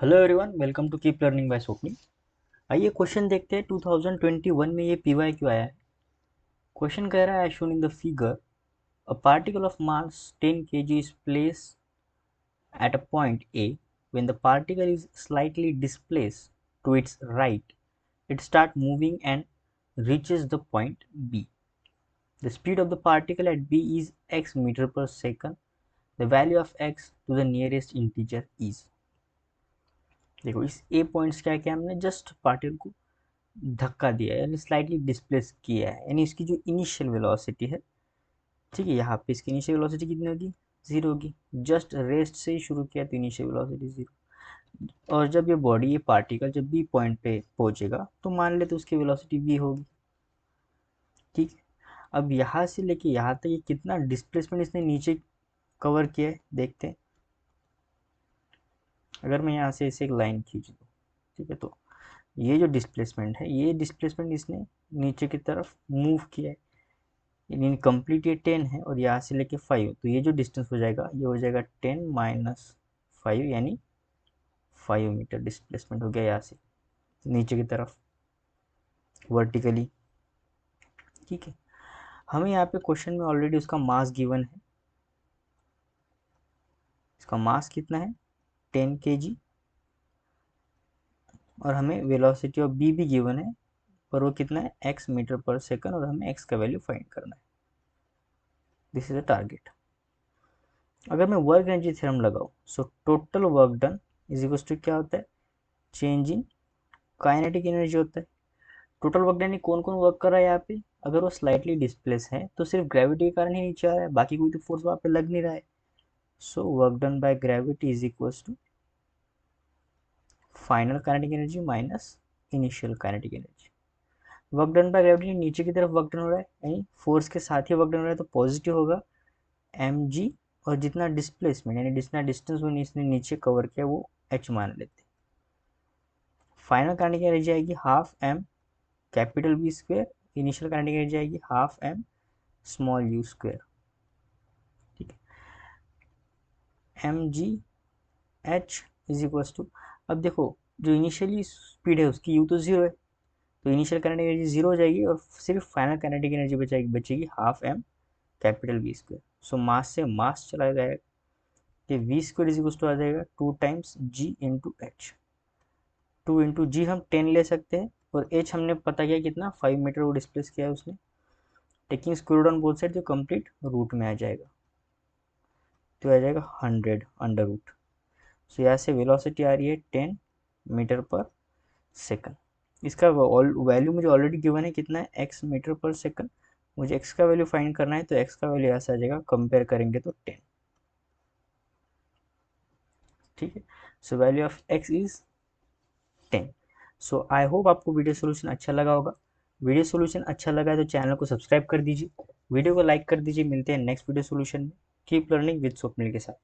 Hello everyone, welcome to keep learning by Swapnil. आइए question देखते हैं। 2021 में ये पीवाई क्यों आया है। क्वेश्चन कह रहा है shown in the figure a particle of mass 10 kg is place at a point A. When the particle is slightly displaced to its right, it starts moving and reaches the point B. The speed of the particle at B is x meter per second. The value of x to the nearest integer is। देखो इस ए points क्या किया हमने, just particle को धक्का दिया है यानी स्लाइटली डिस्प्लेस किया है, यानी इसकी जो इनिशियल वेलोसिटी है, ठीक है, यहाँ पे इसकी इनिशियल वेलोसिटी कितनी होगी, जीरो होगी। जस्ट रेस्ट से ही शुरू किया तो इनिशियल वेलोसिटी जीरो। और जब ये बॉडी, ये पार्टिकल जब बी पॉइंट पे पहुंचेगा तो मान लेते उसकी वेलोसिटी वी होगी। ठीक है, अब यहाँ से लेके यहाँ तक ये कितना डिस्प्लेसमेंट इसने नीचे कवर किया है देखते हैं। अगर मैं यहाँ से इसे एक लाइन खींच दूँ, ठीक है, तो ये जो डिस्प्लेसमेंट है, ये डिस्प्लेसमेंट इसने नीचे की तरफ मूव किया है। यानी कंप्लीट ये 10 है और यहाँ से लेके 5, तो ये जो डिस्टेंस हो जाएगा ये हो जाएगा 10 माइनस 5 यानी 5 मीटर डिस्प्लेसमेंट हो गया यहाँ से नीचे की तरफ वर्टिकली। ठीक है, हमें यहाँ पे क्वेश्चन में ऑलरेडी उसका मास गिवन है। इसका मास कितना है, 10 kg, और हमें वेलोसिटी ऑफ बी भी गिवन है, पर वो कितना है, x मीटर पर सेकंड, और हमें x का वैल्यू फाइंड करना है। This is the target. अगर मैं वर्क एनर्जी थ्योरम लगाऊं, so total work done is equal to क्या होता है, चेंज इन काइनेटिक एनर्जी होता है। टोटल वर्क डन कौन कौन वर्क कर रहा है यहाँ पे, अगर वो स्लाइटली डिस्प्लेस है तो सिर्फ ग्रेविटी के कारण ही नीचे आ रहा है, बाकी कोई तो फोर्स वहाँ पे लग नहीं रहा है। So work done by gravity is equal to final kinetic energy minus initial kinetic energy. Work done by gravity नीचे की तरफ वर्क डन हो रहा है, यानी फोर्स के साथ ही वर्क डन हो रहा है, तो पॉजिटिव होगा mg, और जितना डिस्प्लेसमेंट यानी जितना डिस्टेंस वो इसने नीचे कवर किया वो h मान लेते। फाइनल काइनेटिक एनर्जी आएगी half m capital B square, initial kinetic energy आएगी half m small u square. ठीक है, M G H is equal to, अब देखो जो इनिशियली स्पीड है उसकी u तो जीरो है, तो इनिशियल काइनेटिक एनर्जी जीरो हो जाएगी और सिर्फ फाइनल काइनेटिक एनर्जी बचेगी half m capital B square. So mass से मास चला जाएगा, कि V square is equal to आ जाएगा 2 times G into H. 2 into G हम 10 ले सकते हैं, और एच हमने पता किया कितना, 5 मीटर वो डिस्प्लेस किया है उसने। Taking square root on both side, जो कंप्लीट रूट में आ जाएगा, तो आ जाएगा 100 अंडर रूट। सो यहाँ से वेलोसिटी आ रही है 10 मीटर पर सेकंड। इसका वैल्यू मुझे ऑलरेडी गिवन है, कितना है, एक्स मीटर पर सेकंड। मुझे एक्स का वैल्यू फाइंड करना है, तो एक्स का वैल्यू ऐसा आ जाएगा, कंपेयर करेंगे तो 10। ठीक है, so value of x is 10। So I hope आपको वीडियो सोल्यूशन अच्छा लगा होगा। वीडियो सोल्यूशन अच्छा लगा है तो चैनल को सब्सक्राइब कर दीजिए, वीडियो को लाइक कर दीजिए। मिलते हैं नेक्स्ट वीडियो सोल्यूशन में। कीप लर्निंग विद स्वप्निल के साथ।